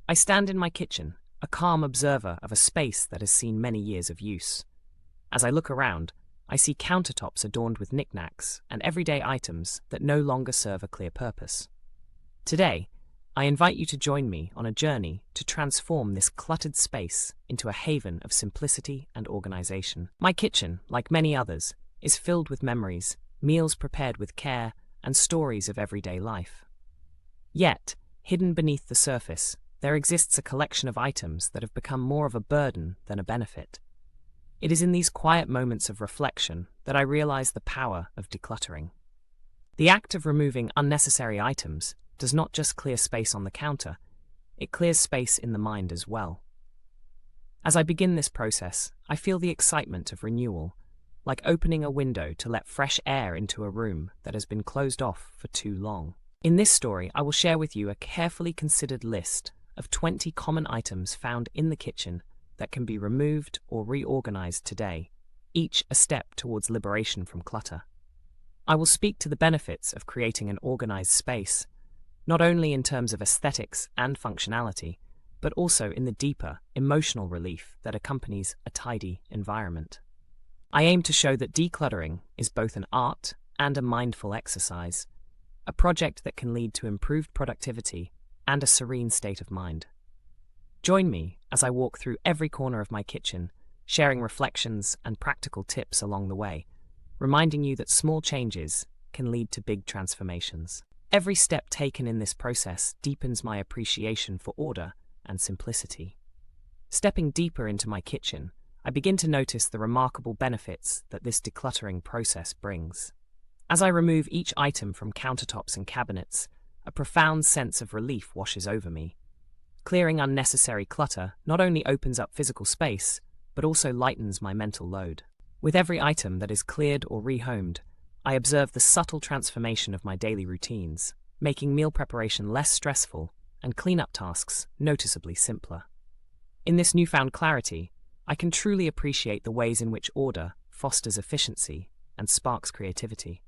I stand in my kitchen, a calm observer of a space that has seen many years of use. As I look around, I see countertops adorned with knickknacks and everyday items that no longer serve a clear purpose. Today, I invite you to join me on a journey to transform this cluttered space into a haven of simplicity and organization. My kitchen, like many others, is filled with memories, meals prepared with care, and stories of everyday life. Yet, hidden beneath the surface, there exists a collection of items that have become more of a burden than a benefit. It is in these quiet moments of reflection that I realize the power of decluttering. The act of removing unnecessary items does not just clear space on the counter, it clears space in the mind as well. As I begin this process, I feel the excitement of renewal, like opening a window to let fresh air into a room that has been closed off for too long. In this story, I will share with you a carefully considered list of 20 common items found in the kitchen that can be removed or reorganized today, each a step towards liberation from clutter. I will speak to the benefits of creating an organized space, not only in terms of aesthetics and functionality, but also in the deeper, emotional relief that accompanies a tidy environment. I aim to show that decluttering is both an art and a mindful exercise, a project that can lead to improved productivity and a serene state of mind. Join me as I walk through every corner of my kitchen, sharing reflections and practical tips along the way, reminding you that small changes can lead to big transformations. Every step taken in this process deepens my appreciation for order and simplicity. Stepping deeper into my kitchen, I begin to notice the remarkable benefits that this decluttering process brings. As I remove each item from countertops and cabinets, a profound sense of relief washes over me. Clearing unnecessary clutter not only opens up physical space, but also lightens my mental load. With every item that is cleared or rehomed, I observe the subtle transformation of my daily routines, making meal preparation less stressful and cleanup tasks noticeably simpler. In this newfound clarity, I can truly appreciate the ways in which order fosters efficiency and sparks creativity.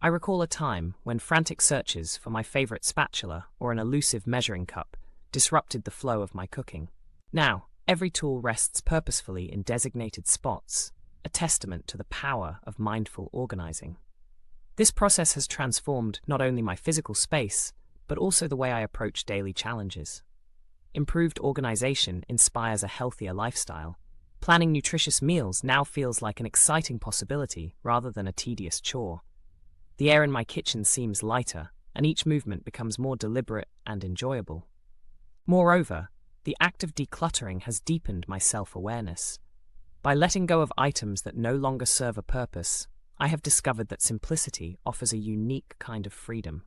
I recall a time when frantic searches for my favorite spatula or an elusive measuring cup disrupted the flow of my cooking. Now, every tool rests purposefully in designated spots, a testament to the power of mindful organizing. This process has transformed not only my physical space, but also the way I approach daily challenges. Improved organization inspires a healthier lifestyle. Planning nutritious meals now feels like an exciting possibility rather than a tedious chore. The air in my kitchen seems lighter, and each movement becomes more deliberate and enjoyable. Moreover, the act of decluttering has deepened my self-awareness. By letting go of items that no longer serve a purpose, I have discovered that simplicity offers a unique kind of freedom.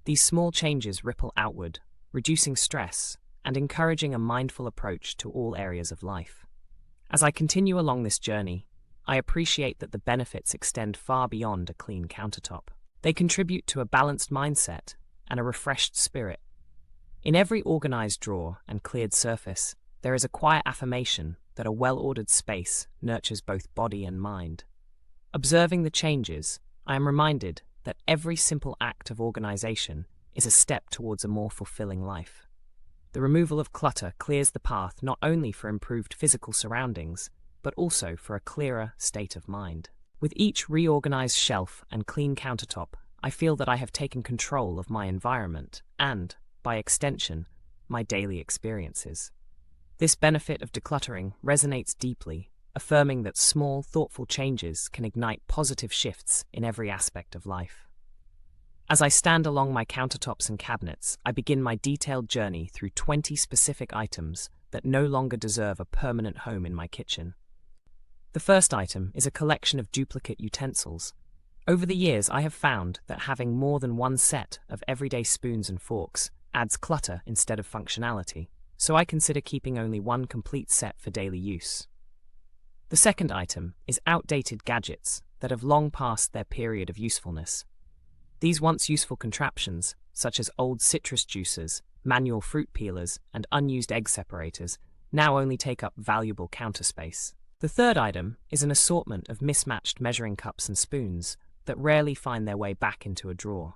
These small changes ripple outward, reducing stress and encouraging a mindful approach to all areas of life. As I continue along this journey, I appreciate that the benefits extend far beyond a clean countertop. They contribute to a balanced mindset and a refreshed spirit. In every organized drawer and cleared surface, there is a quiet affirmation that a well-ordered space nurtures both body and mind. Observing the changes, I am reminded that every simple act of organization is a step towards a more fulfilling life. The removal of clutter clears the path not only for improved physical surroundings, but also for a clearer state of mind. With each reorganized shelf and clean countertop, I feel that I have taken control of my environment and, by extension, my daily experiences. This benefit of decluttering resonates deeply, affirming that small, thoughtful changes can ignite positive shifts in every aspect of life. As I stand along my countertops and cabinets, I begin my detailed journey through 20 specific items that no longer deserve a permanent home in my kitchen. The first item is a collection of duplicate utensils. Over the years, I have found that having more than one set of everyday spoons and forks adds clutter instead of functionality, so I consider keeping only one complete set for daily use. The second item is outdated gadgets that have long passed their period of usefulness. These once useful contraptions, such as old citrus juicers, manual fruit peelers, and unused egg separators, now only take up valuable counter space. The third item is an assortment of mismatched measuring cups and spoons that rarely find their way back into a drawer.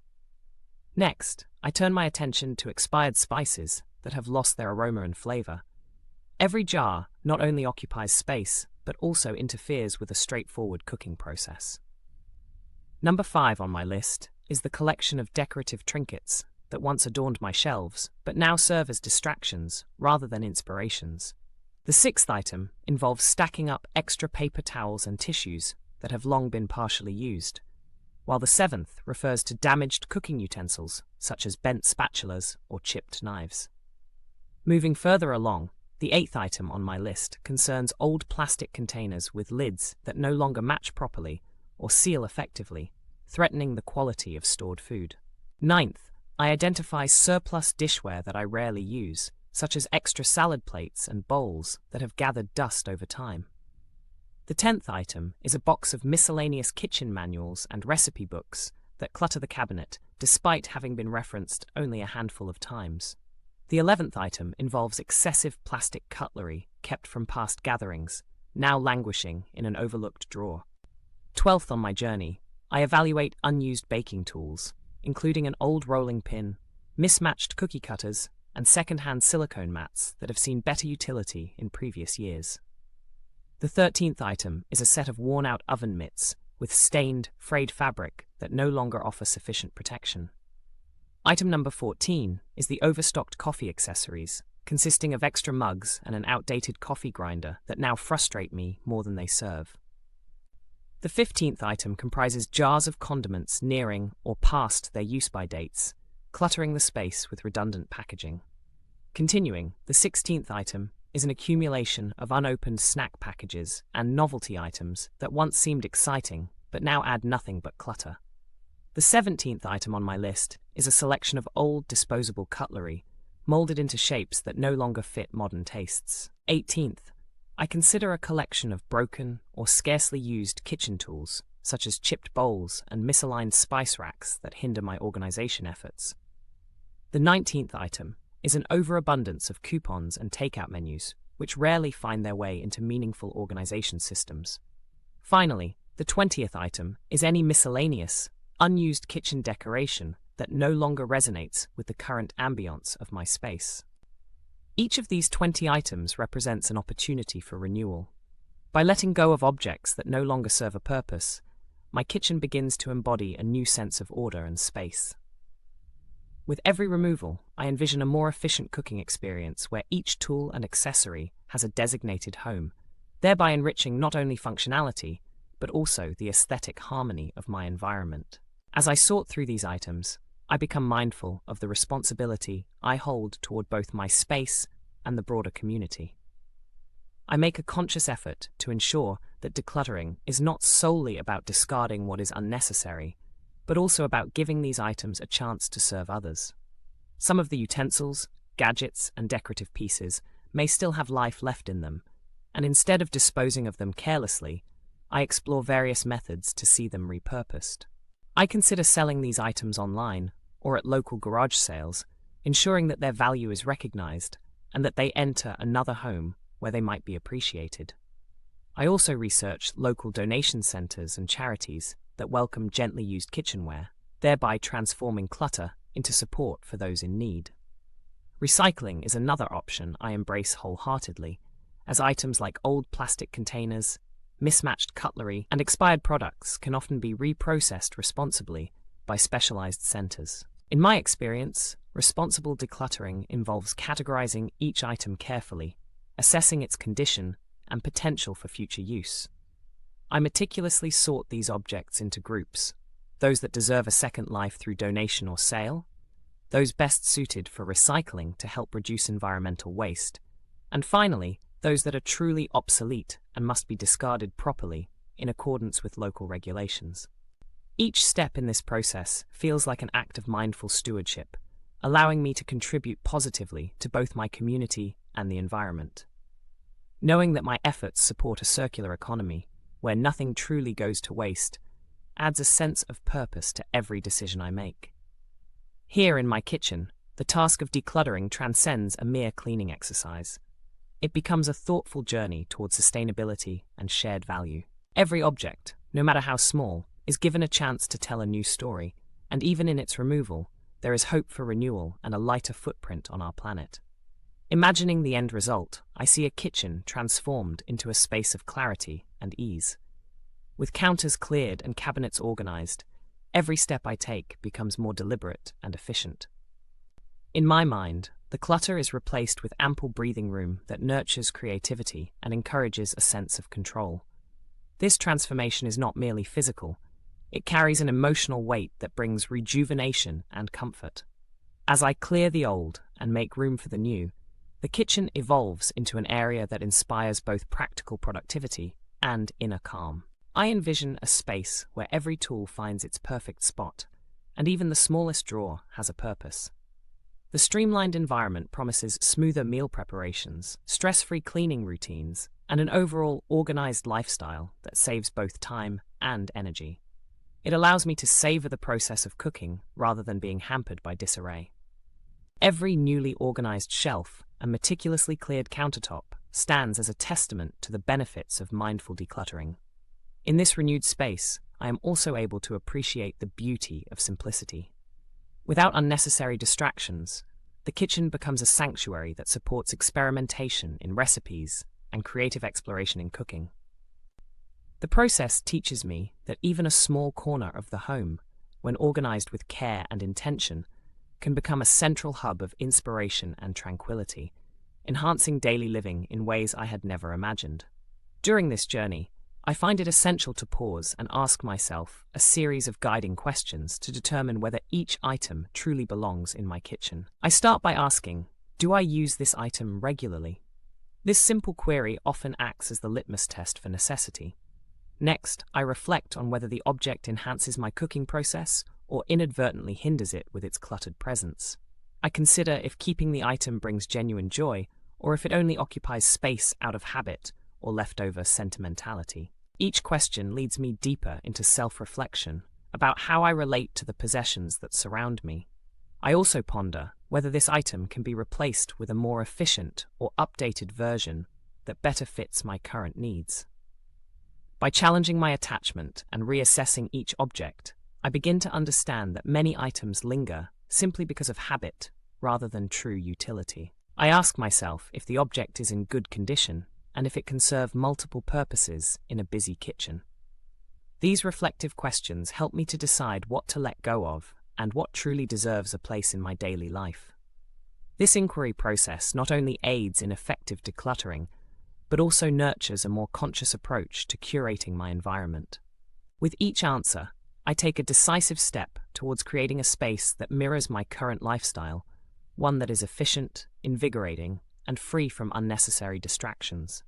Next, I turn my attention to expired spices that have lost their aroma and flavor. Every jar not only occupies space, but also interferes with a straightforward cooking process. Number 5 on my list is the collection of decorative trinkets that once adorned my shelves, but now serve as distractions rather than inspirations. The 6th item involves stacking up extra paper towels and tissues that have long been partially used, while the 7th refers to damaged cooking utensils, such as bent spatulas or chipped knives. Moving further along, the 8th item on my list concerns old plastic containers with lids that no longer match properly or seal effectively, threatening the quality of stored food. 9th, I identify surplus dishware that I rarely use, such as extra salad plates and bowls that have gathered dust over time. The 10th item is a box of miscellaneous kitchen manuals and recipe books that clutter the cabinet, despite having been referenced only a handful of times. The 11th item involves excessive plastic cutlery kept from past gatherings, now languishing in an overlooked drawer. 12th on my journey, I evaluate unused baking tools, including an old rolling pin, mismatched cookie cutters, and second-hand silicone mats that have seen better utility in previous years. The 13th item is a set of worn-out oven mitts with stained, frayed fabric that no longer offer sufficient protection. Item number 14 is the overstocked coffee accessories, consisting of extra mugs and an outdated coffee grinder that now frustrate me more than they serve. The 15th item comprises jars of condiments nearing or past their use-by dates, cluttering the space with redundant packaging. Continuing, the 16th item is an accumulation of unopened snack packages and novelty items that once seemed exciting but now add nothing but clutter. The 17th item on my list is a selection of old disposable cutlery, molded into shapes that no longer fit modern tastes. 18th, I consider a collection of broken or scarcely used kitchen tools, such as chipped bowls and misaligned spice racks that hinder my organization efforts. The 19th item is an overabundance of coupons and takeout menus, which rarely find their way into meaningful organization systems. Finally, the 20th item is any miscellaneous, unused kitchen decoration that no longer resonates with the current ambience of my space. Each of these 20 items represents an opportunity for renewal. By letting go of objects that no longer serve a purpose, my kitchen begins to embody a new sense of order and space. With every removal, I envision a more efficient cooking experience where each tool and accessory has a designated home, thereby enriching not only functionality, but also the aesthetic harmony of my environment. As I sort through these items, I become mindful of the responsibility I hold toward both my space and the broader community. I make a conscious effort to ensure that decluttering is not solely about discarding what is unnecessary, but also about giving these items a chance to serve others. Some of the utensils, gadgets, and decorative pieces may still have life left in them, and instead of disposing of them carelessly, I explore various methods to see them repurposed. I consider selling these items online or at local garage sales, ensuring that their value is recognized and that they enter another home where they might be appreciated. I also research local donation centers and charities that welcome gently used kitchenware, thereby transforming clutter into support for those in need. Recycling is another option I embrace wholeheartedly, as items like old plastic containers, mismatched cutlery, and expired products can often be reprocessed responsibly by specialized centers. In my experience, responsible decluttering involves categorizing each item carefully, assessing its condition and potential for future use. I meticulously sort these objects into groups: those that deserve a second life through donation or sale, those best suited for recycling to help reduce environmental waste, and finally, those that are truly obsolete and must be discarded properly in accordance with local regulations. Each step in this process feels like an act of mindful stewardship, allowing me to contribute positively to both my community and the environment. Knowing that my efforts support a circular economy, where nothing truly goes to waste, adds a sense of purpose to every decision I make. Here in my kitchen, the task of decluttering transcends a mere cleaning exercise. It becomes a thoughtful journey towards sustainability and shared value. Every object, no matter how small, is given a chance to tell a new story, and even in its removal, there is hope for renewal and a lighter footprint on our planet. Imagining the end result, I see a kitchen transformed into a space of clarity and ease. With counters cleared and cabinets organized, every step I take becomes more deliberate and efficient. In my mind, the clutter is replaced with ample breathing room that nurtures creativity and encourages a sense of control. This transformation is not merely physical, it carries an emotional weight that brings rejuvenation and comfort. As I clear the old and make room for the new, the kitchen evolves into an area that inspires both practical productivity and inner calm. I envision a space where every tool finds its perfect spot, and even the smallest drawer has a purpose. The streamlined environment promises smoother meal preparations, stress-free cleaning routines, and an overall organized lifestyle that saves both time and energy. It allows me to savor the process of cooking rather than being hampered by disarray. Every newly organized shelf and meticulously cleared countertop stands as a testament to the benefits of mindful decluttering. In this renewed space, I am also able to appreciate the beauty of simplicity. Without unnecessary distractions, the kitchen becomes a sanctuary that supports experimentation in recipes and creative exploration in cooking. The process teaches me that even a small corner of the home, when organized with care and intention, can become a central hub of inspiration and tranquility, enhancing daily living in ways I had never imagined. During this journey, I find it essential to pause and ask myself a series of guiding questions to determine whether each item truly belongs in my kitchen. I start by asking, do I use this item regularly? This simple query often acts as the litmus test for necessity. Next, I reflect on whether the object enhances my cooking process or inadvertently hinders it with its cluttered presence. I consider if keeping the item brings genuine joy or if it only occupies space out of habit or leftover sentimentality. Each question leads me deeper into self-reflection about how I relate to the possessions that surround me. I also ponder whether this item can be replaced with a more efficient or updated version that better fits my current needs. By challenging my attachment and reassessing each object, I begin to understand that many items linger simply because of habit rather than true utility. I ask myself if the object is in good condition and if it can serve multiple purposes in a busy kitchen. These reflective questions help me to decide what to let go of and what truly deserves a place in my daily life. This inquiry process not only aids in effective decluttering, but also nurtures a more conscious approach to curating my environment. With each answer, I take a decisive step towards creating a space that mirrors my current lifestyle, one that is efficient, invigorating, and free from unnecessary distractions.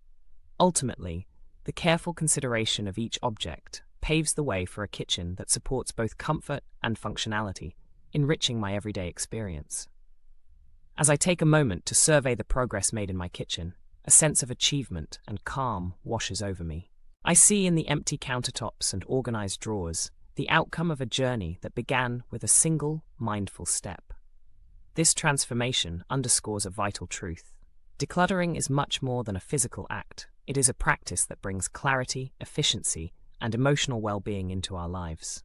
Ultimately, the careful consideration of each object paves the way for a kitchen that supports both comfort and functionality, enriching my everyday experience. As I take a moment to survey the progress made in my kitchen, a sense of achievement and calm washes over me. I see in the empty countertops and organized drawers the outcome of a journey that began with a single, mindful step. This transformation underscores a vital truth. Decluttering is much more than a physical act. It is a practice that brings clarity, efficiency, and emotional well-being into our lives.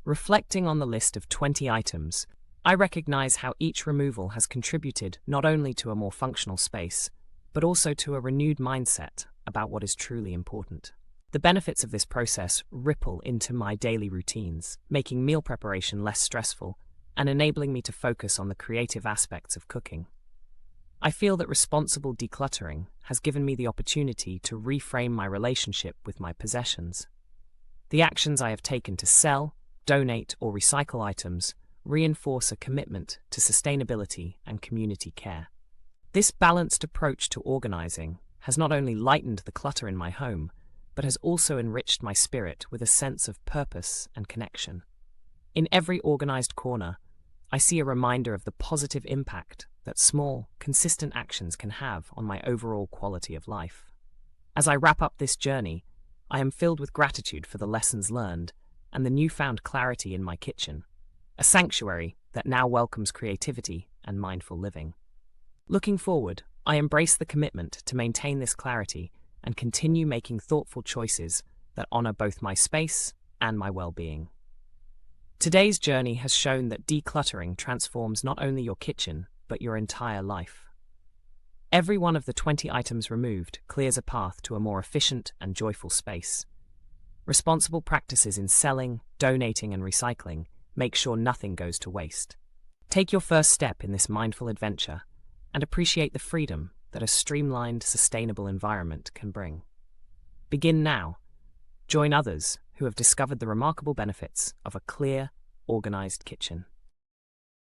Reflecting on the list of 20 items, I recognize how each removal has contributed not only to a more functional space, but also to a renewed mindset about what is truly important. The benefits of this process ripple into my daily routines, making meal preparation less stressful and enabling me to focus on the creative aspects of cooking. I feel that responsible decluttering has given me the opportunity to reframe my relationship with my possessions. The actions I have taken to sell, donate, or recycle items reinforce a commitment to sustainability and community care. This balanced approach to organizing has not only lightened the clutter in my home, but has also enriched my spirit with a sense of purpose and connection. In every organized corner, I see a reminder of the positive impact that small, consistent actions can have on my overall quality of life. As I wrap up this journey, I am filled with gratitude for the lessons learned and the newfound clarity in my kitchen, a sanctuary that now welcomes creativity and mindful living. Looking forward, I embrace the commitment to maintain this clarity and continue making thoughtful choices that honor both my space and my well-being. Today's journey has shown that decluttering transforms not only your kitchen, but your entire life. Every one of the 20 items removed clears a path to a more efficient and joyful space. Responsible practices in selling, donating, and recycling make sure nothing goes to waste. Take your first step in this mindful adventure and appreciate the freedom that a streamlined, sustainable environment can bring. Begin now. Join others who have discovered the remarkable benefits of a clear, organized kitchen.